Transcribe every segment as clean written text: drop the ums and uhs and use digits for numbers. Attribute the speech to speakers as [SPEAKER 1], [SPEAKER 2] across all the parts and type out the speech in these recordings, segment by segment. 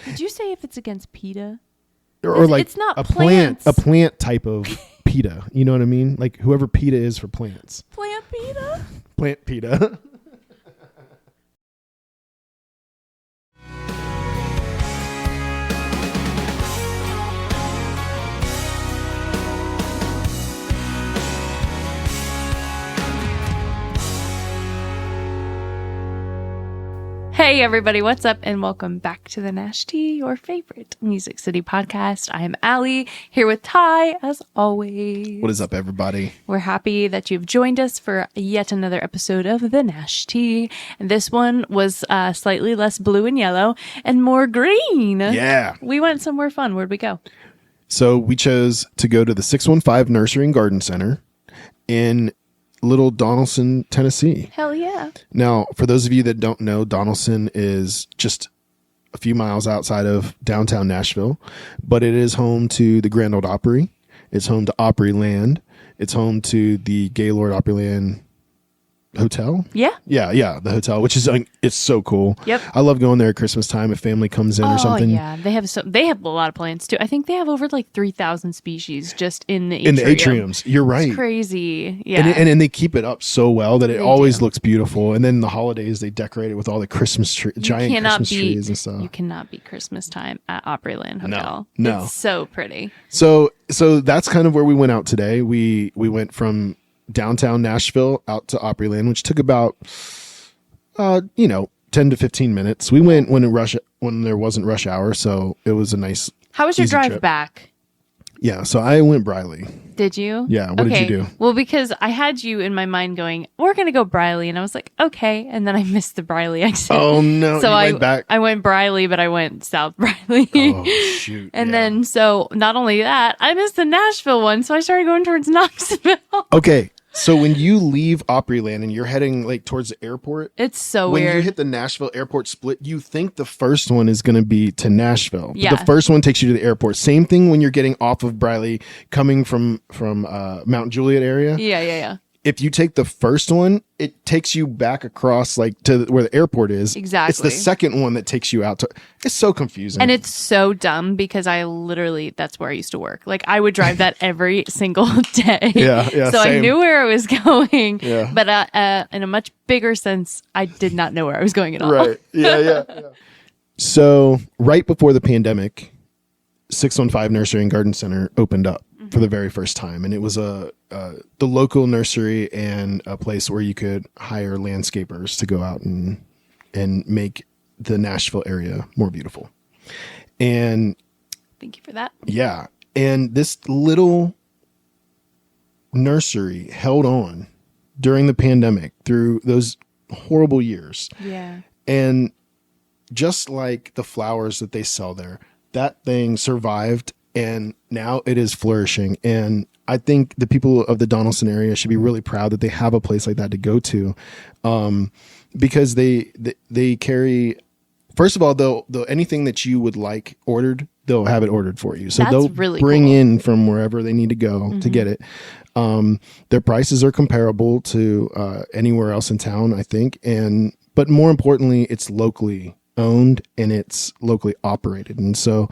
[SPEAKER 1] Did you say if it's against PETA?
[SPEAKER 2] Or like
[SPEAKER 1] it's not
[SPEAKER 2] a
[SPEAKER 1] plants.
[SPEAKER 2] plant type of PETA. You know what I mean? Like whoever PETA is for plants.
[SPEAKER 1] Plant PETA?
[SPEAKER 2] Plant PETA.
[SPEAKER 1] Hey everybody, what's up and welcome back to the Nashtea, your favorite Music City podcast. I am Allie, here with Ty, as always.
[SPEAKER 2] What is up, everybody?
[SPEAKER 1] We're happy that you've joined us for yet another episode of the Nashtea. And this one was slightly less blue and yellow and more green.
[SPEAKER 2] Yeah.
[SPEAKER 1] We went somewhere fun. Where'd we go?
[SPEAKER 2] So we chose to go to the 615 Nursery and Garden Center in Little Donelson, Tennessee.
[SPEAKER 1] Hell yeah.
[SPEAKER 2] Now, for those of you that don't know, Donelson is just a few miles outside of downtown Nashville, but it is home to the Grand Ole Opry. It's home to Opryland. It's home to the Gaylord Opryland Hotel.
[SPEAKER 1] Yeah.
[SPEAKER 2] Yeah, the hotel, which is it's so cool.
[SPEAKER 1] Yep.
[SPEAKER 2] I love going there at Christmas time if family comes in or something.
[SPEAKER 1] Yeah, they have a lot of plants too. I think they have over like 3,000 species just in the
[SPEAKER 2] atrium. In the atriums. You're right.
[SPEAKER 1] It's crazy. Yeah.
[SPEAKER 2] And they keep it up so well that it
[SPEAKER 1] They
[SPEAKER 2] always
[SPEAKER 1] do.
[SPEAKER 2] looks beautiful. And then the holidays they decorate it with all the Christmas giant Christmas trees and stuff.
[SPEAKER 1] You cannot beat Christmas time at Opryland Hotel.
[SPEAKER 2] No.
[SPEAKER 1] It's so pretty.
[SPEAKER 2] So that's kind of where we went out today. We went from downtown Nashville out to Opryland, which took about 10 to 15 minutes. We went when there wasn't rush hour, so it was a nice.
[SPEAKER 1] How was your
[SPEAKER 2] easy
[SPEAKER 1] drive
[SPEAKER 2] trip.
[SPEAKER 1] back?
[SPEAKER 2] Yeah, so I went Briley.
[SPEAKER 1] Did you?
[SPEAKER 2] Yeah, what did you do?
[SPEAKER 1] Well, because I had you in my mind going, we're going to go Briley. And I was like, okay. And then I missed the Briley exit.
[SPEAKER 2] Oh, no.
[SPEAKER 1] So
[SPEAKER 2] you went back.
[SPEAKER 1] I went Briley, but I went South Briley.
[SPEAKER 2] Oh, shoot.
[SPEAKER 1] And
[SPEAKER 2] yeah.
[SPEAKER 1] then, so not only that, I missed the Nashville one. So I started going towards Knoxville.
[SPEAKER 2] Okay, so when you leave Opryland and you're heading like towards the airport,
[SPEAKER 1] It's so
[SPEAKER 2] when
[SPEAKER 1] weird.
[SPEAKER 2] you hit the Nashville airport split, you think the first one is going to be to Nashville. But
[SPEAKER 1] Yeah.
[SPEAKER 2] the first one takes you to the airport. Same thing when you're getting off of Briley coming from Mount Juliet area.
[SPEAKER 1] Yeah.
[SPEAKER 2] If you take the first one, it takes you back across like to where the airport is.
[SPEAKER 1] Exactly.
[SPEAKER 2] It's the second one that takes you out to. It's so confusing.
[SPEAKER 1] And it's so dumb because that's where I used to work. Like I would drive that every single day.
[SPEAKER 2] Yeah,
[SPEAKER 1] So I
[SPEAKER 2] same.
[SPEAKER 1] knew where I was going.
[SPEAKER 2] Yeah.
[SPEAKER 1] But in a much bigger sense, I did not know where I was going at all.
[SPEAKER 2] Right. Yeah. So right before the pandemic, 615 Nursery and Garden Center opened up for the very first time, and it was the local nursery and a place where you could hire landscapers to go out and make the Nashville area more beautiful. And
[SPEAKER 1] Thank you for that.
[SPEAKER 2] yeah, and this little nursery held on during the pandemic through those horrible years.
[SPEAKER 1] Yeah.
[SPEAKER 2] And just like the flowers that they sell there, that thing survived and now it is flourishing. And I think the people of the Donelson area should be really proud that they have a place like that to go to, because they carry, first of all, they'll anything that you would like ordered, they'll have it ordered for you. So
[SPEAKER 1] That's
[SPEAKER 2] they'll
[SPEAKER 1] really
[SPEAKER 2] bring
[SPEAKER 1] cool.
[SPEAKER 2] in from wherever they need to go to get it. Their prices are comparable to anywhere else in town, I think. But more importantly, it's locally owned and it's locally operated. And so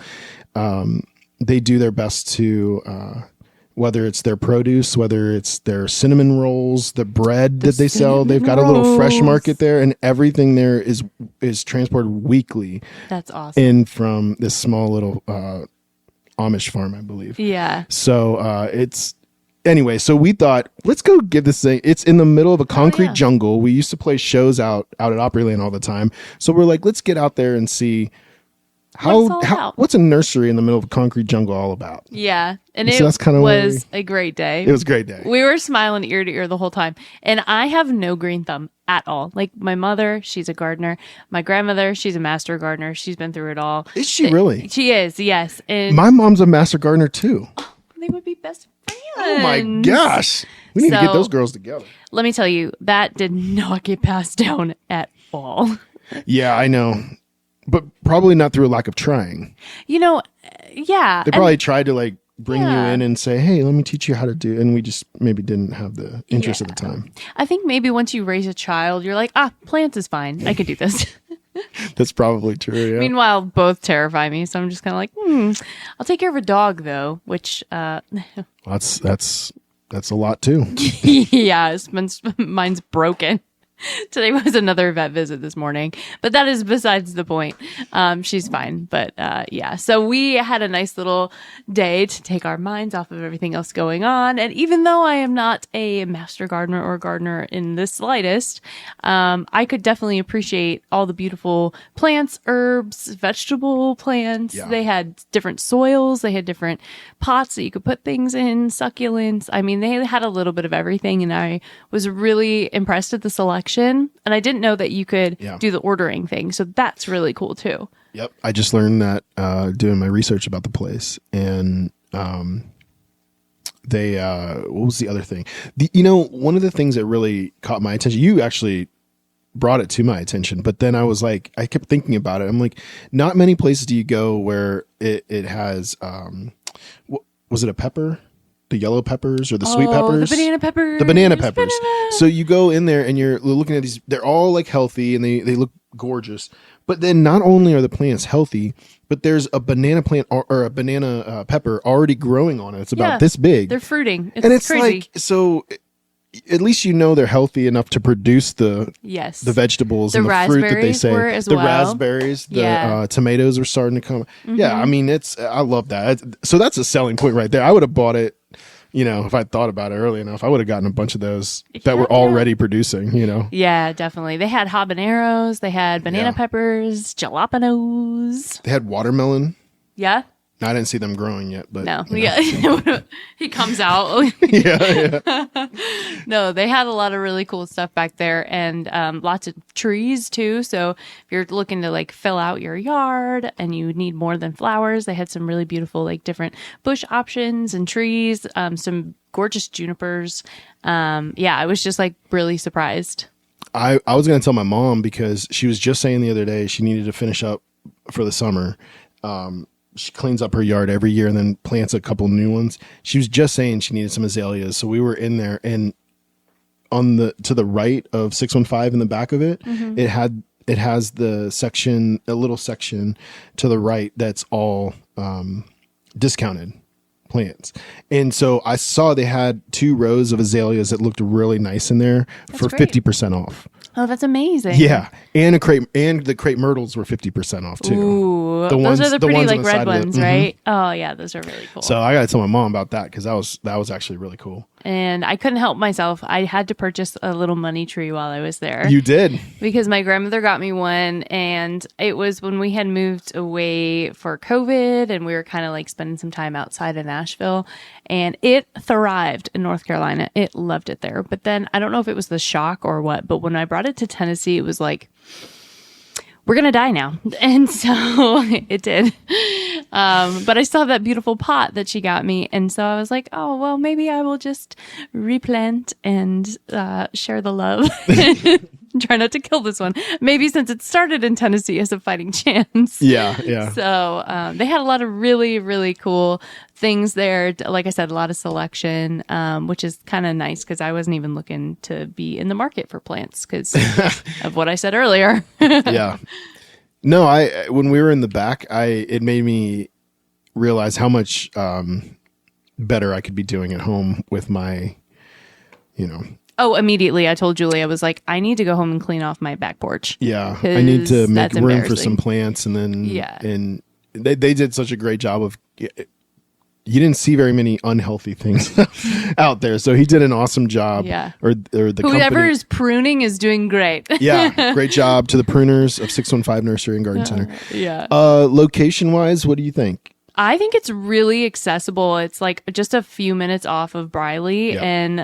[SPEAKER 2] they do their best to, whether it's their produce, whether it's their cinnamon rolls, the bread that they sell, they've got a little fresh
[SPEAKER 1] rolls.
[SPEAKER 2] market there, and everything there is transported weekly
[SPEAKER 1] That's awesome.
[SPEAKER 2] in from this small little Amish farm, I believe.
[SPEAKER 1] Yeah.
[SPEAKER 2] So anyway, so we thought, let's go give this thing. It's in the middle of a concrete
[SPEAKER 1] yeah.
[SPEAKER 2] jungle. We used to play shows out at Opryland all the time. So we're like, let's get out there and see what's a nursery in the middle of a concrete jungle all about.
[SPEAKER 1] Yeah. And
[SPEAKER 2] So that's kinda where
[SPEAKER 1] was a great day.
[SPEAKER 2] It was a great day.
[SPEAKER 1] We were smiling ear to ear the whole time. And I have no green thumb at all. Like my mother, she's a gardener. My grandmother, she's a master gardener. She's been through it all.
[SPEAKER 2] Is she really?
[SPEAKER 1] She is, yes. And
[SPEAKER 2] My mom's a master gardener too.
[SPEAKER 1] they would be best friends.
[SPEAKER 2] Oh my gosh. We need to get
[SPEAKER 1] So-
[SPEAKER 2] those girls together.
[SPEAKER 1] Let me tell you, that did not get passed down at all.
[SPEAKER 2] Yeah, I know. But probably not through a lack of trying.
[SPEAKER 1] You know, yeah.
[SPEAKER 2] They probably tried to like bring
[SPEAKER 1] Yeah.
[SPEAKER 2] you in and say, hey, let me teach you how to do, and we just maybe didn't have the interest at the
[SPEAKER 1] Yeah.
[SPEAKER 2] time.
[SPEAKER 1] I think maybe once you raise a child, you're like, plants is fine. I could do this.
[SPEAKER 2] That's probably true. Yeah.
[SPEAKER 1] Meanwhile, both terrify me. So I'm just kind of like, I'll take care of a dog though, which,
[SPEAKER 2] That's a lot too.
[SPEAKER 1] yeah, mine's broken. Today was another vet visit this morning, but that is besides the point. She's fine, but yeah. So we had a nice little day to take our minds off of everything else going on. And even though I am not a master gardener or gardener in the slightest, I could definitely appreciate all the beautiful plants, herbs, vegetable plants.
[SPEAKER 2] Yeah.
[SPEAKER 1] They had different soils. They had different pots that you could put things in, succulents. I mean, they had a little bit of everything, and I was really impressed at the selection. And I didn't know that you could do the ordering thing. So that's really cool too.
[SPEAKER 2] Yep. I just learned that doing my research about the place. And they, what was the other thing? One of the things that really caught my attention, you actually brought it to my attention, but then I was like, I kept thinking about it. I'm like, not many places do you go where it has, was it a pepper? The yellow peppers or the sweet peppers?
[SPEAKER 1] The banana peppers.
[SPEAKER 2] The banana peppers. So you go in there and you're looking at these, they're all like healthy and they look gorgeous. But then not only are the plants healthy, but there's a banana plant or a banana pepper already growing on it. It's about this big.
[SPEAKER 1] They're fruiting.
[SPEAKER 2] It's
[SPEAKER 1] crazy.
[SPEAKER 2] like, so at least they're healthy enough to produce the vegetables and the fruit that they say. The raspberries, the tomatoes are starting to come. Mm-hmm. Yeah, I mean, I love that. So that's a selling point right there. I would have bought it, if I thought about it early enough. I would have gotten a bunch of those that were already producing,
[SPEAKER 1] Yeah, definitely. They had habaneros, they had banana peppers, jalapenos.
[SPEAKER 2] They had watermelon.
[SPEAKER 1] Yeah.
[SPEAKER 2] I didn't see them growing yet, but
[SPEAKER 1] no, he comes out.
[SPEAKER 2] yeah.
[SPEAKER 1] No, they had a lot of really cool stuff back there, and lots of trees too. So if you're looking to like fill out your yard and you need more than flowers, they had some really beautiful like different bush options and trees. Some gorgeous junipers. I was just like really surprised.
[SPEAKER 2] I was going to tell my mom because she was just saying the other day she needed to finish up for the summer. She cleans up her yard every year and then plants a couple new ones. She was just saying she needed some azaleas. So we were in there, and to the right of 615 in the back of it, mm-hmm. it has a little section to the right that's all discounted plants. And so I saw they had 2 rows of azaleas that looked really nice in there for 50% off.
[SPEAKER 1] Oh, that's amazing.
[SPEAKER 2] Yeah. And the crepe myrtles were 50% off too.
[SPEAKER 1] Ooh. Those are the pretty like red ones, right? Mm-hmm. Oh yeah, those are really cool.
[SPEAKER 2] So I got to tell my mom about that because that was actually really cool.
[SPEAKER 1] And I couldn't help myself. I had to purchase a little money tree while I was there.
[SPEAKER 2] You did?
[SPEAKER 1] Because my grandmother got me one, and it was when we had moved away for COVID, and we were kind of like spending some time outside of Nashville, and it thrived in North Carolina. It loved it there. But then I don't know if it was the shock or what, but when I brought it to Tennessee, it was like, we're going to die now. And so it did. But I still have that beautiful pot that she got me. And so I was like, oh, well, maybe I will just replant and share the love. Try not to kill this one. Maybe since it started in Tennessee as a fighting chance.
[SPEAKER 2] Yeah.
[SPEAKER 1] So they had a lot of really, really cool things there. Like I said, a lot of selection, which is kind of nice because I wasn't even looking to be in the market for plants because of what I said earlier.
[SPEAKER 2] Yeah. No, when we were in the back, it made me realize how much better I could be doing at home with my,
[SPEAKER 1] Oh, immediately I told Julie, I was like, I need to go home and clean off my back porch.
[SPEAKER 2] Yeah. I need to make room for some plants. And then, and they did such a great job of, you didn't see very many unhealthy things out there. So he did an awesome job.
[SPEAKER 1] Yeah.
[SPEAKER 2] Or the
[SPEAKER 1] whoever
[SPEAKER 2] company
[SPEAKER 1] is pruning is doing great.
[SPEAKER 2] Yeah. Great job to the pruners of 615 Nursery and Garden Center.
[SPEAKER 1] Yeah.
[SPEAKER 2] Location wise, what do you think?
[SPEAKER 1] I think it's really accessible. It's like just a few minutes off of Briley, and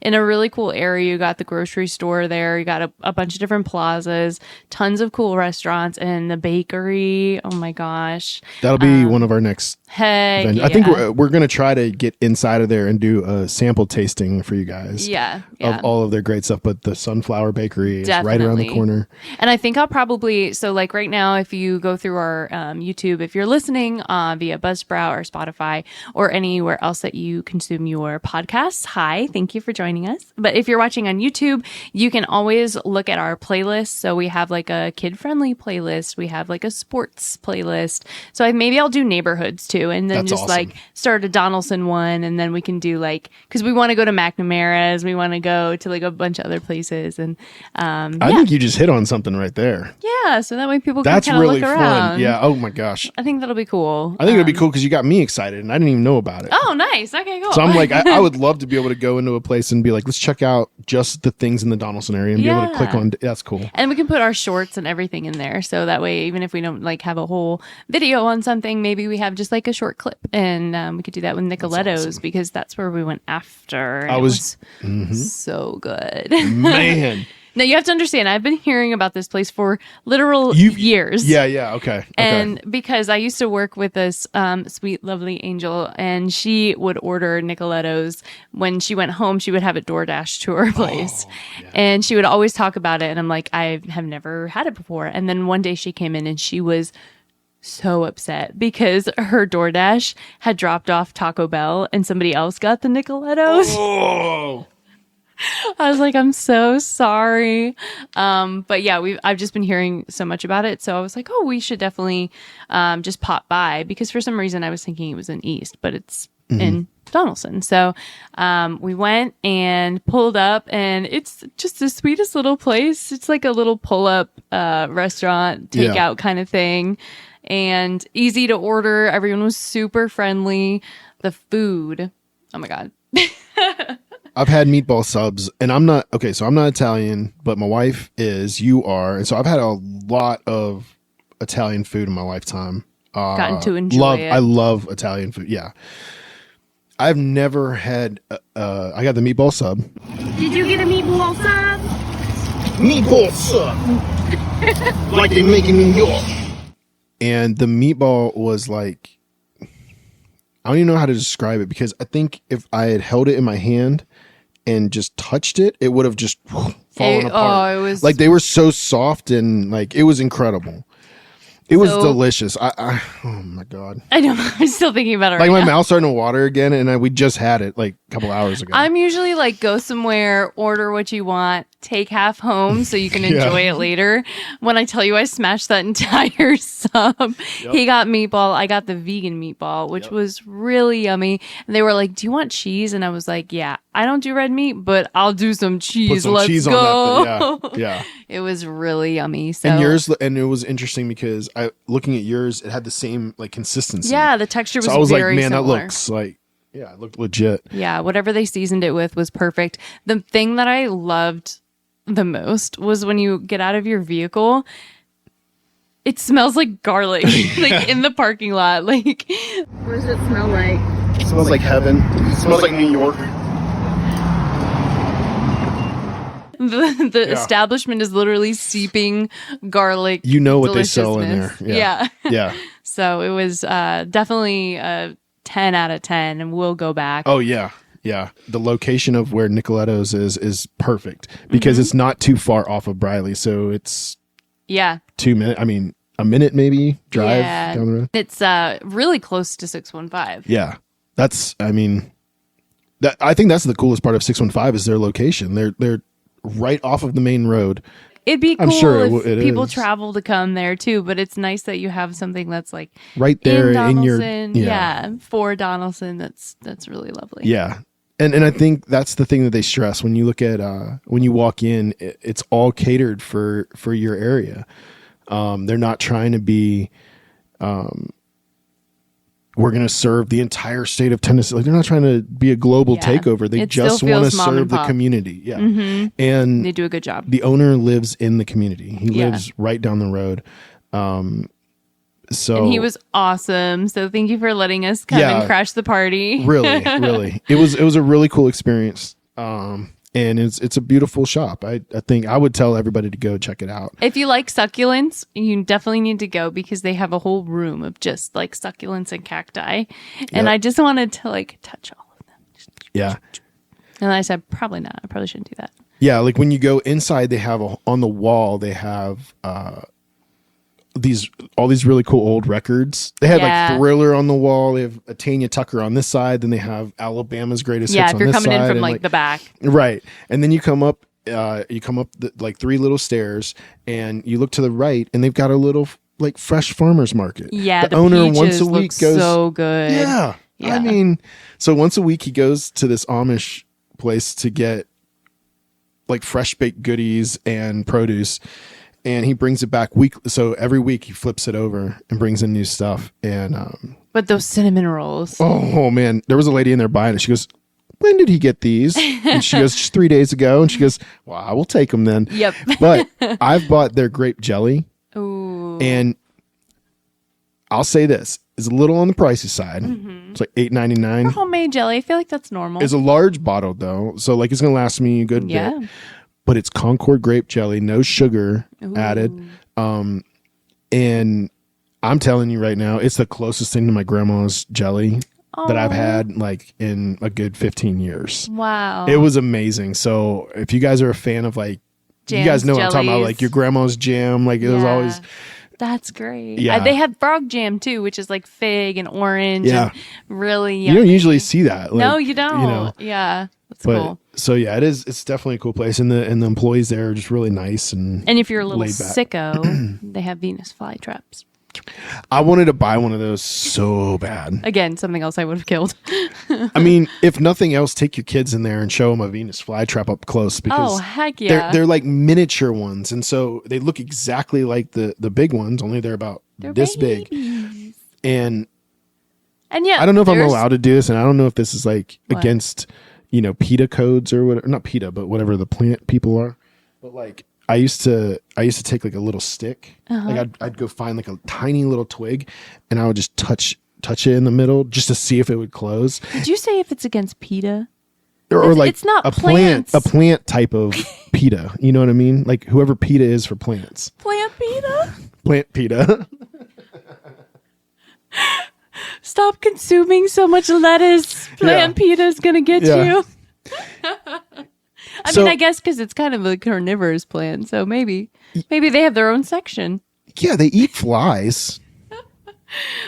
[SPEAKER 1] in a really cool area. You got the grocery store there. You got a bunch of different plazas, tons of cool restaurants, and the bakery. Oh my gosh,
[SPEAKER 2] that'll be one of our next.
[SPEAKER 1] Hey,
[SPEAKER 2] I think we're going to try to get inside of there and do a sample tasting for you guys.
[SPEAKER 1] Yeah.
[SPEAKER 2] Of all of their great stuff. But the Sunflower Bakery is right around the corner.
[SPEAKER 1] And I think I'll probably, so like right now, if you go through our YouTube, if you're listening via via Buzzsprout or Spotify or anywhere else that you consume your podcasts. Hi, thank you for joining us. But if you're watching on YouTube, you can always look at our playlist. So we have like a kid-friendly playlist. We have like a sports playlist. So maybe I'll do neighborhoods too, and then
[SPEAKER 2] That's
[SPEAKER 1] just
[SPEAKER 2] awesome.
[SPEAKER 1] like start a Donelson one, and then we can do like, because we want to go to McNamara's, we want to go to like a bunch of other places, and
[SPEAKER 2] I think you just hit on something right there.
[SPEAKER 1] yeah, so that way people can
[SPEAKER 2] That's
[SPEAKER 1] kind of
[SPEAKER 2] really
[SPEAKER 1] look
[SPEAKER 2] fun.
[SPEAKER 1] around.
[SPEAKER 2] Yeah. Oh my gosh.
[SPEAKER 1] I think that'll be cool.
[SPEAKER 2] I think it'd be cool because you got me excited and I didn't even know about it.
[SPEAKER 1] Oh, nice. Okay, cool.
[SPEAKER 2] So I'm like, I would love to be able to go into a place and be like, let's check out just the things in the Donelson area and be able to click on. That's cool.
[SPEAKER 1] And we can put our shorts and everything in there. So that way, even if we don't like have a whole video on something, maybe we have just like a short clip. And we could do that with Nicoletto's because that's where we went after. And it was so good.
[SPEAKER 2] Man.
[SPEAKER 1] Now, you have to understand, I've been hearing about this place for literal years.
[SPEAKER 2] Yeah. Okay.
[SPEAKER 1] And because I used to work with this sweet, lovely angel, and she would order Nicoletto's. When she went home, she would have it DoorDash to her place. And she would always talk about it. And I'm like, I have never had it before. And then one day she came in and she was so upset because her DoorDash had dropped off Taco Bell and somebody else got the Nicoletto's.
[SPEAKER 2] Oh.
[SPEAKER 1] I was like, I'm so sorry. But yeah, I've just been hearing so much about it. So I was like, oh, we should definitely just pop by, because for some reason I was thinking it was in East, but it's in Donelson. So we went and pulled up, and it's just the sweetest little place. It's like a little pull-up restaurant, takeout kind of thing, and easy to order. Everyone was super friendly. The food, oh my God.
[SPEAKER 2] I've had meatball subs, and I'm not Italian, but my wife is. You are, and so I've had a lot of Italian food in my lifetime.
[SPEAKER 1] Gotten to enjoy it.
[SPEAKER 2] I love Italian food. Yeah, I've never had. I got the meatball sub.
[SPEAKER 3] Did you get a meatball sub?
[SPEAKER 2] Meatball sub, like they make in New York. And the meatball was like, I don't even know how to describe it, because I think if I had held it in my hand and just touched it, it would have just fallen apart.
[SPEAKER 1] Oh, it was
[SPEAKER 2] like, they were so soft, and like, it was incredible. It was delicious. Oh my God.
[SPEAKER 1] I know. I'm still thinking about it
[SPEAKER 2] Like,
[SPEAKER 1] right
[SPEAKER 2] my
[SPEAKER 1] now.
[SPEAKER 2] mouth's starting to water again, and we just had it like a couple hours ago.
[SPEAKER 1] I'm usually like, go somewhere, order what you want, take half home so you can enjoy it later. When I tell you I smashed that entire sub, he got meatball, I got the vegan meatball, which was really yummy. And they were like, do you want cheese? And I was like, yeah, I don't do red meat, but I'll do some cheese.
[SPEAKER 2] Put some
[SPEAKER 1] Let's
[SPEAKER 2] cheese
[SPEAKER 1] go.
[SPEAKER 2] on that thing. Yeah.
[SPEAKER 1] It was really yummy. So.
[SPEAKER 2] And it was interesting because looking at yours, it had the same like consistency.
[SPEAKER 1] Yeah, the texture was
[SPEAKER 2] so I was
[SPEAKER 1] very
[SPEAKER 2] like, man,
[SPEAKER 1] similar.
[SPEAKER 2] that looks like, yeah, it looked legit.
[SPEAKER 1] Yeah, whatever they seasoned it with was perfect. The thing that I loved the most was when you get out of your vehicle, it smells like garlic, like in the parking lot. Like,
[SPEAKER 3] What does it smell like?
[SPEAKER 2] It smells like heaven. It smells like New York.
[SPEAKER 1] the establishment is literally seeping garlic.
[SPEAKER 2] You know what they sell in there.
[SPEAKER 1] deliciousness.
[SPEAKER 2] Yeah.
[SPEAKER 1] Yeah.
[SPEAKER 2] Yeah.
[SPEAKER 1] So it was definitely a 10 out of 10, and we'll go back.
[SPEAKER 2] Oh yeah. Yeah. The location of where Nicoletto's is perfect because it's not too far off of Briley. So it's
[SPEAKER 1] Yeah.
[SPEAKER 2] 2 minutes. I mean, a minute maybe drive down the road.
[SPEAKER 1] It's really close to 615.
[SPEAKER 2] Yeah. I think that's the coolest part of 615 is their location. They're right off of the main road.
[SPEAKER 1] It'd be cool
[SPEAKER 2] I'm sure
[SPEAKER 1] if
[SPEAKER 2] it
[SPEAKER 1] people
[SPEAKER 2] is.
[SPEAKER 1] travel to come there too, but it's nice that you have something that's like
[SPEAKER 2] Right there in your
[SPEAKER 1] Donelson. For Donelson. That's really lovely.
[SPEAKER 2] Yeah. And I think that's the thing that they stress when you look at when you walk in, it's all catered for your area. They're not trying to be we're going to serve the entire state of Tennessee. Like, they're not trying to be a global takeover. They just want to serve the community. Yeah.
[SPEAKER 1] Mm-hmm.
[SPEAKER 2] And
[SPEAKER 1] they do a good job.
[SPEAKER 2] The owner lives in the community. He lives right down the road. So
[SPEAKER 1] and he was awesome. So thank you for letting us come and crash the party.
[SPEAKER 2] really. It was a really cool experience. And it's a beautiful shop. I think I would tell everybody to go check it out.
[SPEAKER 1] If you like succulents, you definitely need to go because they have a whole room of just like succulents and cacti. And I just wanted to like touch all of them.
[SPEAKER 2] Yeah.
[SPEAKER 1] And I said, probably not. I probably shouldn't do that.
[SPEAKER 2] Yeah. Like when you go inside, they have on the wall, they have all these really cool old records. They had
[SPEAKER 1] Yeah.
[SPEAKER 2] like Thriller on the wall. They have a Tanya Tucker on this side. Then they have Alabama's Greatest
[SPEAKER 1] Yeah,
[SPEAKER 2] Hits
[SPEAKER 1] if
[SPEAKER 2] on
[SPEAKER 1] you're
[SPEAKER 2] this
[SPEAKER 1] coming in
[SPEAKER 2] side,
[SPEAKER 1] from
[SPEAKER 2] and,
[SPEAKER 1] like the back.
[SPEAKER 2] right, and then you come up like 3 little stairs, and you look to the right, and they've got a little like fresh farmers market.
[SPEAKER 1] Yeah,
[SPEAKER 2] the owner once
[SPEAKER 1] peaches
[SPEAKER 2] a week
[SPEAKER 1] look
[SPEAKER 2] goes.
[SPEAKER 1] so good.
[SPEAKER 2] Yeah.
[SPEAKER 1] Yeah.
[SPEAKER 2] I mean, so once a week he goes to this Amish place to get like fresh baked goodies and produce, and he brings it back so every week he flips it over and brings in new stuff. And
[SPEAKER 1] But those cinnamon rolls.
[SPEAKER 2] oh man, there was a lady in there buying it. She goes, "When did he get these?" And she goes, "Just 3 days ago." And she goes, "Well, I will take them then."
[SPEAKER 1] Yep.
[SPEAKER 2] But I've bought their grape jelly,
[SPEAKER 1] Ooh.
[SPEAKER 2] and I'll say this is a little on the pricey side. It's like $8.99.
[SPEAKER 1] Homemade jelly. I feel like that's normal.
[SPEAKER 2] It's a large bottle though, so like it's gonna last me a good
[SPEAKER 1] Yeah.
[SPEAKER 2] bit. But it's Concord grape jelly, no sugar added. And I'm telling you right now, it's the closest thing to my grandma's jelly that I've had like in a good 15 years.
[SPEAKER 1] Wow.
[SPEAKER 2] It was amazing. So if you guys are a fan of like, you guys
[SPEAKER 1] Jams,
[SPEAKER 2] know what I'm talking about,
[SPEAKER 1] jellies.
[SPEAKER 2] like your grandma's jam, like it was
[SPEAKER 1] Yeah.
[SPEAKER 2] always.
[SPEAKER 1] That's great.
[SPEAKER 2] Yeah.
[SPEAKER 1] They had frog jam too, which is like fig and orange.
[SPEAKER 2] Yeah.
[SPEAKER 1] And really
[SPEAKER 2] You don't
[SPEAKER 1] yummy.
[SPEAKER 2] usually see that. Like,
[SPEAKER 1] No, you don't.
[SPEAKER 2] You know,
[SPEAKER 1] Yeah. That's
[SPEAKER 2] but
[SPEAKER 1] cool.
[SPEAKER 2] so yeah, it's definitely a cool place, and the employees there are just really nice and
[SPEAKER 1] And if you're a little
[SPEAKER 2] laid back.
[SPEAKER 1] sicko, they have Venus flytraps.
[SPEAKER 2] I wanted to buy one of those so bad.
[SPEAKER 1] Again, something else I would have killed.
[SPEAKER 2] I mean, if nothing else, take your kids in there and show them a Venus flytrap up close, because
[SPEAKER 1] Oh, heck yeah.
[SPEAKER 2] they're like miniature ones, and so they look exactly like the big ones, only they're about
[SPEAKER 1] They're
[SPEAKER 2] this big.
[SPEAKER 1] babies.
[SPEAKER 2] And
[SPEAKER 1] And yeah,
[SPEAKER 2] I don't know if I'm
[SPEAKER 1] there's-
[SPEAKER 2] allowed to do this, and I don't know if this is like
[SPEAKER 1] What?
[SPEAKER 2] against PETA codes or whatever. Not PETA, but whatever the plant people are. But like I used to take like a little stick, like I'd go find like a tiny little twig, and I would just touch it in the middle just to see if it would close.
[SPEAKER 1] Did you say if it's against PETA?
[SPEAKER 2] Or like
[SPEAKER 1] it's not
[SPEAKER 2] a
[SPEAKER 1] plants.
[SPEAKER 2] plant type of PETA. You know what I mean? Like whoever PETA is for plants.
[SPEAKER 1] Plant PETA?
[SPEAKER 2] Plant PETA.
[SPEAKER 1] Stop consuming so much lettuce. Plant PETA is going to get
[SPEAKER 2] Yeah.
[SPEAKER 1] you. I
[SPEAKER 2] So-
[SPEAKER 1] mean, I guess because it's kind of a carnivorous plant, so maybe they have their own section.
[SPEAKER 2] Yeah, they eat flies.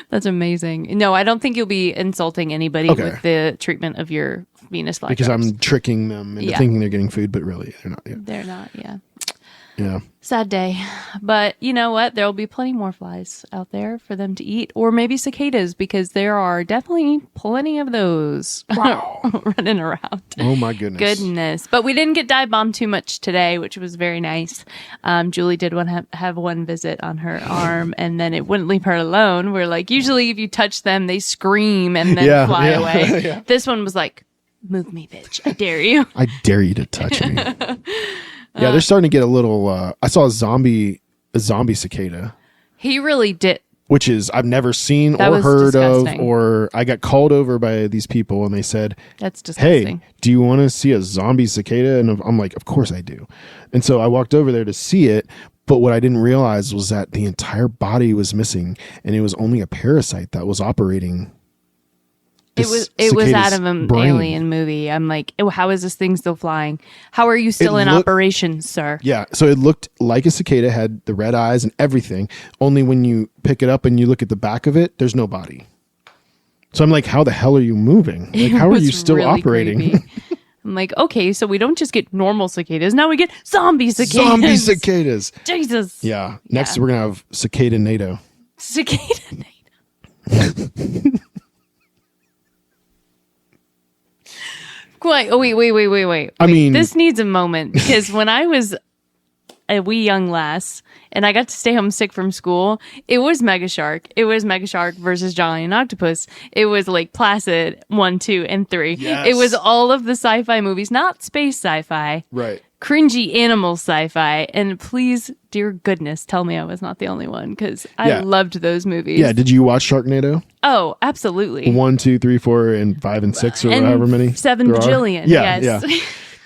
[SPEAKER 1] That's amazing. No, I don't think you'll be insulting anybody
[SPEAKER 2] Okay.
[SPEAKER 1] with the treatment of your Venus flytraps.
[SPEAKER 2] Because I'm tricking them into
[SPEAKER 1] Yeah.
[SPEAKER 2] thinking they're getting food, but really they're not. Yeah.
[SPEAKER 1] They're not, yeah.
[SPEAKER 2] Yeah.
[SPEAKER 1] Sad day. But you know what? There'll be plenty more flies out there for them to eat. Or maybe cicadas, because there are definitely plenty of those running around.
[SPEAKER 2] Oh my goodness.
[SPEAKER 1] Goodness. But we didn't get dive bombed too much today, which was very nice. Julie did have one visit on her arm, and then it wouldn't leave her alone. We're like, usually if you touch them, they scream and then fly away.
[SPEAKER 2] Yeah.
[SPEAKER 1] This one was like, move me, bitch. I dare you.
[SPEAKER 2] I dare you to touch me. Yeah, they're starting to get a little. I saw a zombie cicada,
[SPEAKER 1] He really did.
[SPEAKER 2] which is I've never seen
[SPEAKER 1] That
[SPEAKER 2] or
[SPEAKER 1] was
[SPEAKER 2] heard
[SPEAKER 1] disgusting.
[SPEAKER 2] of, or I got called over by these people and they said,
[SPEAKER 1] That's disgusting.
[SPEAKER 2] "Hey, do you want to see a zombie cicada?" And I'm like, "Of course I do." And so I walked over there to see it, but what I didn't realize was that the entire body was missing, and it was only a parasite that was operating.
[SPEAKER 1] It was out of an
[SPEAKER 2] brain.
[SPEAKER 1] alien movie. I'm like, oh, how is this thing still flying? How are you still in operation, sir?
[SPEAKER 2] Yeah, so it looked like a cicada, had the red eyes and everything. Only when you pick it up and you look at the back of it, there's no body. So I'm like, how the hell are you moving? Like, how are
[SPEAKER 1] was
[SPEAKER 2] you still
[SPEAKER 1] really
[SPEAKER 2] operating?
[SPEAKER 1] creepy. I'm like, okay, so we don't just get normal cicadas. Now we get zombie cicadas.
[SPEAKER 2] Zombie cicadas.
[SPEAKER 1] Jesus.
[SPEAKER 2] Yeah. Next, we're going to have cicada NATO.
[SPEAKER 1] Cicada. Wait.
[SPEAKER 2] I mean-
[SPEAKER 1] this needs a moment, because when I was a wee young lass and I got to stay home sick from school, it was Mega Shark. It was Mega Shark versus Johnny and Octopus. It was Lake Placid 1, 2, and 3.
[SPEAKER 2] Yes.
[SPEAKER 1] It was all of the sci-fi movies, not space sci-fi.
[SPEAKER 2] Right.
[SPEAKER 1] Cringy animal sci-fi. And please, dear goodness, tell me I was not the only one, because I
[SPEAKER 2] Yeah.
[SPEAKER 1] loved those movies.
[SPEAKER 2] Yeah. Did you watch Sharknado?
[SPEAKER 1] Oh, absolutely.
[SPEAKER 2] 1, 2, 3, 4, and 5 and 6, or
[SPEAKER 1] And
[SPEAKER 2] however many.
[SPEAKER 1] 7
[SPEAKER 2] there are?
[SPEAKER 1] bajillion.
[SPEAKER 2] Yeah.
[SPEAKER 1] Yes.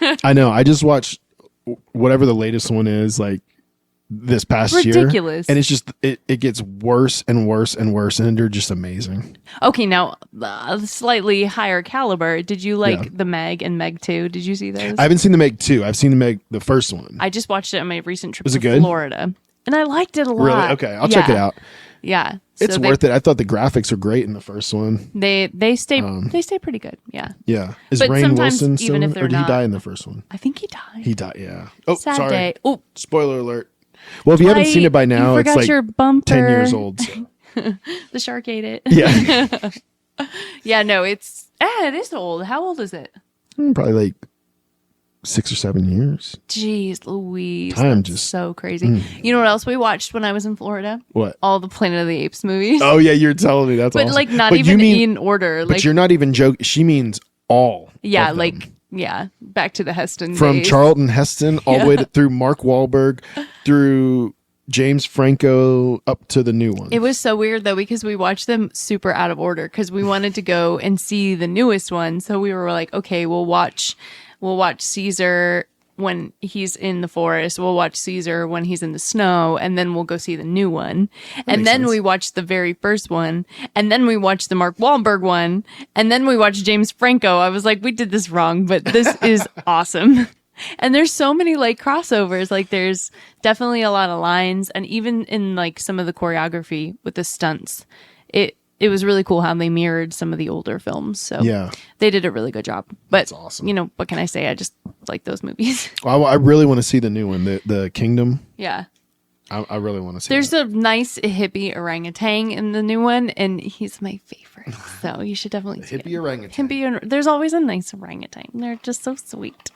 [SPEAKER 2] Yeah. I know. I just watched whatever the latest one is, like this past year.
[SPEAKER 1] Ridiculous.
[SPEAKER 2] And it's just, it gets worse and worse and worse. And they're just amazing.
[SPEAKER 1] Okay, now slightly higher caliber. Did you like
[SPEAKER 2] Yeah.
[SPEAKER 1] the Meg and Meg 2? Did you see those?
[SPEAKER 2] I haven't seen the Meg 2. I've seen the first one.
[SPEAKER 1] I just watched it on my recent trip
[SPEAKER 2] Was
[SPEAKER 1] to
[SPEAKER 2] it good?
[SPEAKER 1] Florida. and I liked it a lot.
[SPEAKER 2] Really? Okay, I'll check it out.
[SPEAKER 1] Yeah,
[SPEAKER 2] It's worth it. I thought the graphics were great in the first one.
[SPEAKER 1] They stay pretty good. Yeah.
[SPEAKER 2] Yeah. Is
[SPEAKER 1] But
[SPEAKER 2] Rainn
[SPEAKER 1] sometimes,
[SPEAKER 2] Wilson still
[SPEAKER 1] even if
[SPEAKER 2] in,
[SPEAKER 1] they're
[SPEAKER 2] or did he
[SPEAKER 1] not-
[SPEAKER 2] die in the first one?
[SPEAKER 1] I think he died.
[SPEAKER 2] He died, yeah. Oh,
[SPEAKER 1] Sad
[SPEAKER 2] sorry.
[SPEAKER 1] day. Oh,
[SPEAKER 2] Spoiler alert. Well, if you haven't seen it by now,
[SPEAKER 1] you
[SPEAKER 2] it's
[SPEAKER 1] forgot
[SPEAKER 2] like
[SPEAKER 1] your bumper.
[SPEAKER 2] 10 years old. So.
[SPEAKER 1] The shark ate it.
[SPEAKER 2] Yeah.
[SPEAKER 1] Yeah, no, it is old. How old is it?
[SPEAKER 2] Probably like 6 or 7 years.
[SPEAKER 1] Jeez Louise.
[SPEAKER 2] Time
[SPEAKER 1] that's
[SPEAKER 2] just-
[SPEAKER 1] so crazy. You know what else we watched when I was in Florida?
[SPEAKER 2] What?
[SPEAKER 1] All the Planet of the Apes movies.
[SPEAKER 2] Oh, yeah, you're telling me. That's
[SPEAKER 1] but
[SPEAKER 2] awesome.
[SPEAKER 1] like not
[SPEAKER 2] But
[SPEAKER 1] even
[SPEAKER 2] you mean,
[SPEAKER 1] in order.
[SPEAKER 2] But
[SPEAKER 1] Like
[SPEAKER 2] you're not even joking. She means all.
[SPEAKER 1] yeah,
[SPEAKER 2] of them.
[SPEAKER 1] like yeah, back to the Heston
[SPEAKER 2] From
[SPEAKER 1] days.
[SPEAKER 2] Charlton Heston all the way through Mark Wahlberg, through James Franco, up to the new one.
[SPEAKER 1] It was so weird though because we watched them super out of order because we wanted to go and see the newest one. So we were like, okay, we'll watch Caesar when he's in the forest. We'll watch Caesar when he's in the snow, and then we'll go see the new one. And then we watched the very first one, and then we watched the Mark Wahlberg one, and then we watched James Franco. I was like, we did this wrong, but this is awesome. And there's so many like crossovers. Like there's definitely a lot of lines, and even in like some of the choreography with the stunts, it was really cool how they mirrored some of the older films. So
[SPEAKER 2] Yeah.
[SPEAKER 1] they did a really good job. But
[SPEAKER 2] That's awesome.
[SPEAKER 1] you know, what can I say? I just like those movies.
[SPEAKER 2] I really want to see the new one, the Kingdom.
[SPEAKER 1] Yeah.
[SPEAKER 2] I really want to see.
[SPEAKER 1] There's
[SPEAKER 2] that.
[SPEAKER 1] a nice hippie orangutan in the new one, and he's my favorite. So you should definitely see
[SPEAKER 2] hippie
[SPEAKER 1] it.
[SPEAKER 2] orangutan.
[SPEAKER 1] There's always a nice orangutan. They're just so sweet.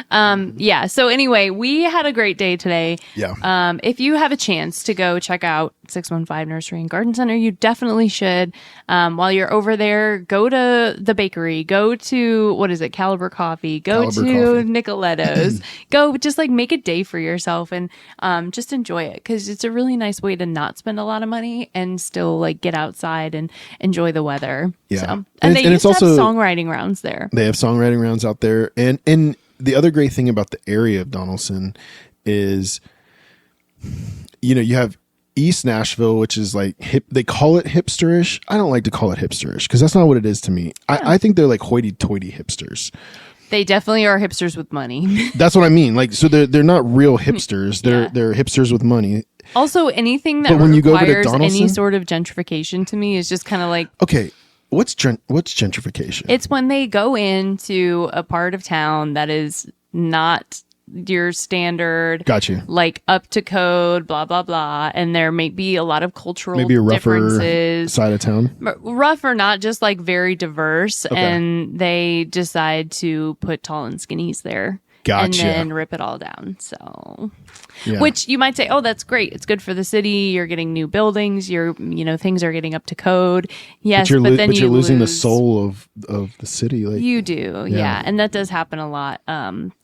[SPEAKER 1] Yeah. So anyway, we had a great day today.
[SPEAKER 2] Yeah.
[SPEAKER 1] If you have a chance to go check out 615 Nursery and Garden Center, you definitely should. While you're over there, go to the bakery. Go to what is it? Caliber Coffee. Go
[SPEAKER 2] Caliber
[SPEAKER 1] to
[SPEAKER 2] Coffee.
[SPEAKER 1] Nicoletto's. Go just like make a day for yourself and just enjoy it. Because it's a really nice way to not spend a lot of money and still like get outside and enjoy the weather.
[SPEAKER 2] Yeah.
[SPEAKER 1] So,
[SPEAKER 2] And
[SPEAKER 1] and they
[SPEAKER 2] it's
[SPEAKER 1] used to have
[SPEAKER 2] also-
[SPEAKER 1] songwriting rounds there.
[SPEAKER 2] They have songwriting rounds out there. And the other great thing about the area of Donelson is, you know, you have East Nashville, which is like hip. They call it hipsterish. I don't like to call it hipsterish because that's not what it is to me. I think they're like hoity-toity hipsters.
[SPEAKER 1] They definitely are hipsters with money.
[SPEAKER 2] That's what I mean. Like, so they're not real hipsters. They're hipsters with money.
[SPEAKER 1] Also, anything that
[SPEAKER 2] But when you go over to
[SPEAKER 1] requires any
[SPEAKER 2] Donelson-
[SPEAKER 1] sort of gentrification to me is just kind of like
[SPEAKER 2] Okay, what's gentrification?
[SPEAKER 1] it's when they go into a part of town that is not your standard,
[SPEAKER 2] Got you.
[SPEAKER 1] like up to code, blah blah blah, and there may be a lot of cultural
[SPEAKER 2] Maybe a rougher
[SPEAKER 1] differences.
[SPEAKER 2] side of town.
[SPEAKER 1] Rough or not, just like very diverse, and they decide to put tall and skinnies there.
[SPEAKER 2] Gotcha.
[SPEAKER 1] And then rip it all down. So,
[SPEAKER 2] Yeah.
[SPEAKER 1] which you might say, oh, that's great. It's good for the city. You're getting new buildings. Things are getting up to code. Yes, but then
[SPEAKER 2] you're
[SPEAKER 1] you
[SPEAKER 2] losing the
[SPEAKER 1] lose-
[SPEAKER 2] soul of the city. Like
[SPEAKER 1] You do, yeah. And that does happen a lot,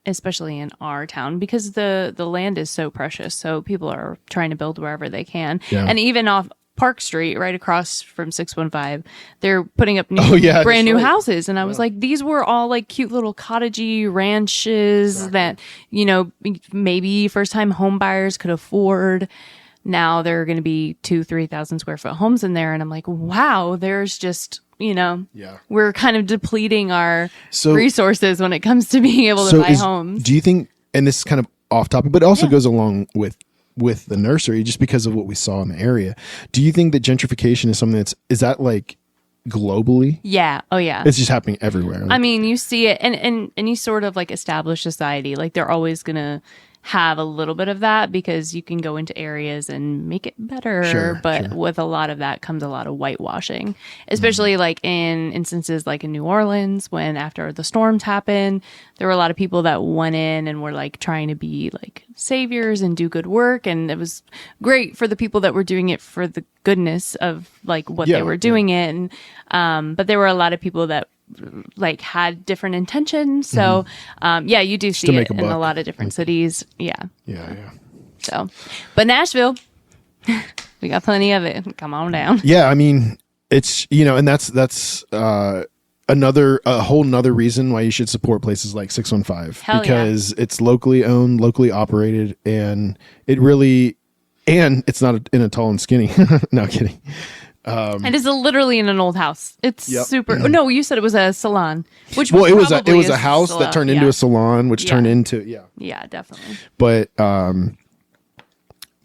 [SPEAKER 1] especially in our town because the land is so precious. So people are trying to build wherever they can.
[SPEAKER 2] Yeah.
[SPEAKER 1] And even off Park Street, right across from 615, they're putting up
[SPEAKER 2] Oh, yeah,
[SPEAKER 1] brand
[SPEAKER 2] that's
[SPEAKER 1] new
[SPEAKER 2] right.
[SPEAKER 1] houses. And I was like, these were all like cute little cottagey ranches that, maybe first time home buyers could afford. Now there are going to be 2,000-3,000 square foot homes in there. And I'm like, wow, there's just,
[SPEAKER 2] Yeah.
[SPEAKER 1] we're kind of depleting our
[SPEAKER 2] So-
[SPEAKER 1] resources when it comes to being able to buy homes.
[SPEAKER 2] Do you think, and this is kind of off topic, but it also goes along with the nursery just because of what we saw in the area. Do you think that gentrification is something is that like globally?
[SPEAKER 1] Yeah. Oh, yeah.
[SPEAKER 2] It's just happening everywhere.
[SPEAKER 1] I mean, you see it in any sort of like established society, like they're always going to have a little bit of that because you can go into areas and make it better.
[SPEAKER 2] Sure,
[SPEAKER 1] but
[SPEAKER 2] sure.
[SPEAKER 1] with a lot of that comes a lot of whitewashing, especially like in instances like in New Orleans, when after the storms happened, there were a lot of people that went in and were like trying to be like saviors and do good work. And it was great for the people that were doing it for the goodness of like what
[SPEAKER 2] Yeah,
[SPEAKER 1] they were doing it. And, but there were a lot of people that like had different intentions. So, you do see
[SPEAKER 2] to
[SPEAKER 1] it
[SPEAKER 2] make a
[SPEAKER 1] in a
[SPEAKER 2] buck.
[SPEAKER 1] lot of different cities. Yeah.
[SPEAKER 2] yeah.
[SPEAKER 1] So, but Nashville, we got plenty of it. Come on down.
[SPEAKER 2] Yeah, I mean, it's and that's a whole nother reason why you should support places like 615
[SPEAKER 1] Hell yeah.
[SPEAKER 2] because it's locally owned, locally operated, and it's not in a tall and skinny. No kidding.
[SPEAKER 1] It is literally in an old house. It's
[SPEAKER 2] Yep.
[SPEAKER 1] super. Oh, no, you said it was a salon, which
[SPEAKER 2] Well,
[SPEAKER 1] was
[SPEAKER 2] it was
[SPEAKER 1] probably
[SPEAKER 2] a house
[SPEAKER 1] salon.
[SPEAKER 2] that turned into
[SPEAKER 1] Yeah.
[SPEAKER 2] a salon, which turned into
[SPEAKER 1] Yeah, definitely.
[SPEAKER 2] but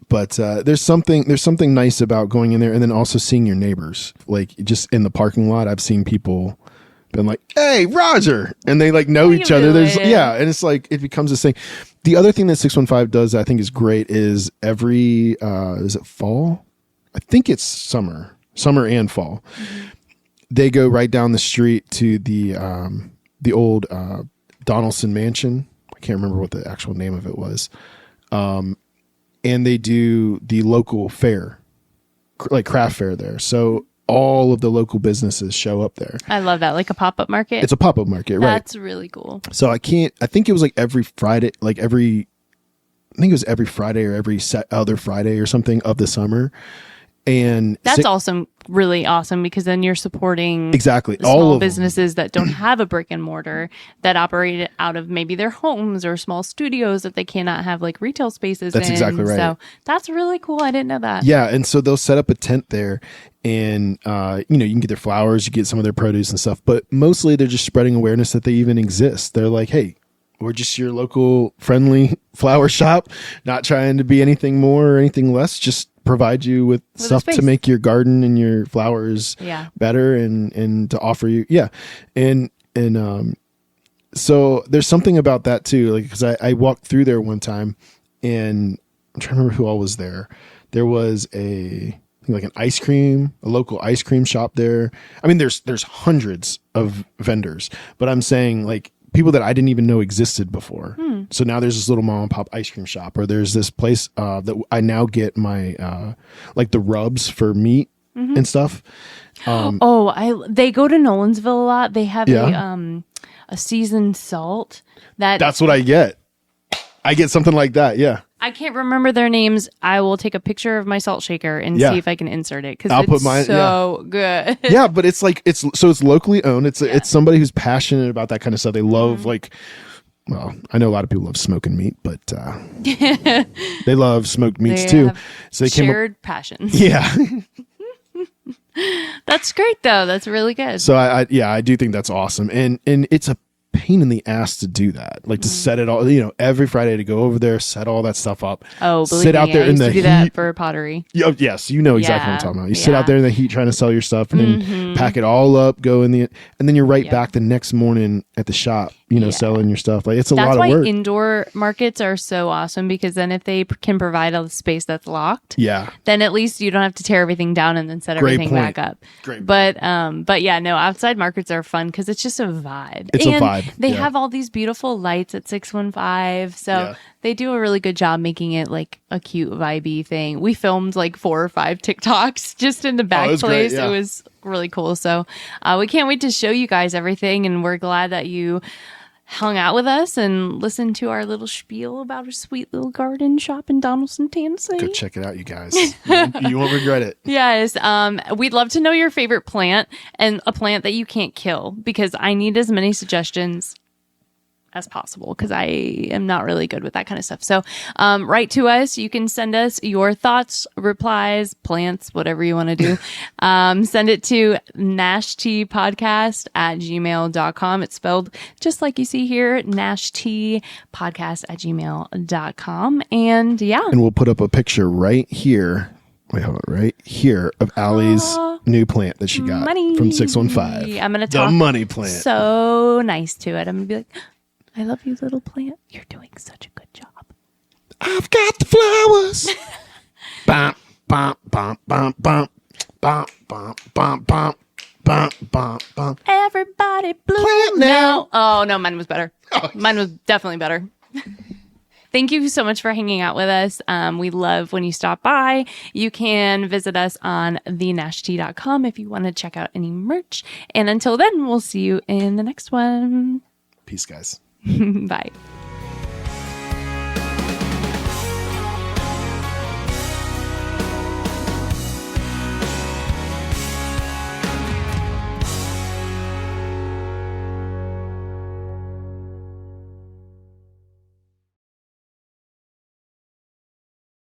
[SPEAKER 2] But there's something nice about going in there and then also seeing your neighbors. Like just in the parking lot, I've seen people been like, "Hey, Roger," and they like know each other. There's and it's like it becomes this thing. The other thing that 615 does that I think is great is every is it fall? I think it's summer and fall. Mm-hmm. They go right down the street to the old Donelson mansion. I can't remember what the actual name of it was. And they do the local fair, like craft fair there. So all of the local businesses show up there.
[SPEAKER 1] I love that. Like a pop-up market.
[SPEAKER 2] It's a pop-up market, right?
[SPEAKER 1] That's really cool.
[SPEAKER 2] So I think it was like every Friday, I think it was every Friday or every other Friday or something of the summer. And
[SPEAKER 1] that's awesome. Really awesome, because then you're supporting
[SPEAKER 2] exactly
[SPEAKER 1] all businesses that don't have a brick and mortar, that operate out of maybe their homes or small studios that they cannot have like retail spaces.
[SPEAKER 2] That's exactly right.
[SPEAKER 1] So that's really cool. I didn't know that.
[SPEAKER 2] Yeah. And so they'll set up a tent there and, you can get their flowers, you get some of their produce and stuff, but mostly they're just spreading awareness that they even exist. They're like, hey, we're just your local friendly flower shop, not trying to be anything more or anything less, just provide you with stuff to make your garden and your flowers better and to offer you. Yeah. And so there's something about that too. Like, cause I walked through there one time and I'm trying to remember who all was there. There was a local ice cream shop there. I mean, there's hundreds of vendors, but I'm saying like people that I didn't even know existed before. So now there's this little mom and pop ice cream shop, or there's this place that I now get my like the rubs for meat and stuff.
[SPEAKER 1] They go to Nolensville a lot. They have a seasoned salt
[SPEAKER 2] that's what I get. I get something like that. Yeah.
[SPEAKER 1] I can't remember their names. I will take a picture of my salt shaker and see if I can insert it, because it's so good.
[SPEAKER 2] Yeah, but it's like it's locally owned. It's somebody who's passionate about that kind of stuff. They love well, I know a lot of people love smoking meat, but they love smoked meats too. So they
[SPEAKER 1] shared passions.
[SPEAKER 2] Yeah.
[SPEAKER 1] That's great though. That's really good.
[SPEAKER 2] So I do think that's awesome, and it's a pain in the ass to do that, like to set it all, every Friday to go over there, set all that stuff up.
[SPEAKER 1] Sit out there in the heat. Do that for pottery.
[SPEAKER 2] Yes, you know exactly what I'm talking about. You sit out there in the heat trying to sell your stuff, and then pack it all up, go in and then you're right back the next morning at the shop, selling your stuff. Like it's a lot of work. That's why
[SPEAKER 1] indoor markets are so awesome, because then if they can provide a space that's locked, then at least you don't have to tear everything down and then set everything back up.
[SPEAKER 2] Great.
[SPEAKER 1] But outside markets are fun because it's just a vibe.
[SPEAKER 2] It's a vibe.
[SPEAKER 1] They have all these beautiful lights at 615. So they do a really good job making it like a cute, vibey thing. We filmed like 4 or 5 TikToks just in the back place. Great, It was really cool. So we can't wait to show you guys everything. And we're glad that you hung out with us and listened to our little spiel about a sweet little garden shop in Donelson, Tennessee.
[SPEAKER 2] Go check it out, you guys. You won't regret it.
[SPEAKER 1] Yes. We'd love to know your favorite plant and a plant that you can't kill, because I need as many suggestions as possible, because I am not really good with that kind of stuff. So write to us. You can send us your thoughts, replies, plants, whatever you want to do. Send it to nashteapodcast@gmail.com. It's spelled just like you see here, nashteapodcast@gmail.com. And
[SPEAKER 2] and we'll put up a picture right here. Wait, hold on, right here of Allie's new plant that she got from 615.
[SPEAKER 1] I'm going to talk
[SPEAKER 2] the money plant.
[SPEAKER 1] So nice to it. I'm going to be like, I love you, little plant. You're doing such a good job.
[SPEAKER 2] I've got the flowers. Bump, bump, bump, bump, bump, bump, bump, bump, bump, bump, bump, bump.
[SPEAKER 1] Everybody bloom now. Oh, no, mine was better. Mine was definitely better. Thank you so much for hanging out with us. We love when you stop by. You can visit us on thenashtea.com if you want to check out any merch. And until then, we'll see you in the next one.
[SPEAKER 2] Peace, guys.
[SPEAKER 1] Bye.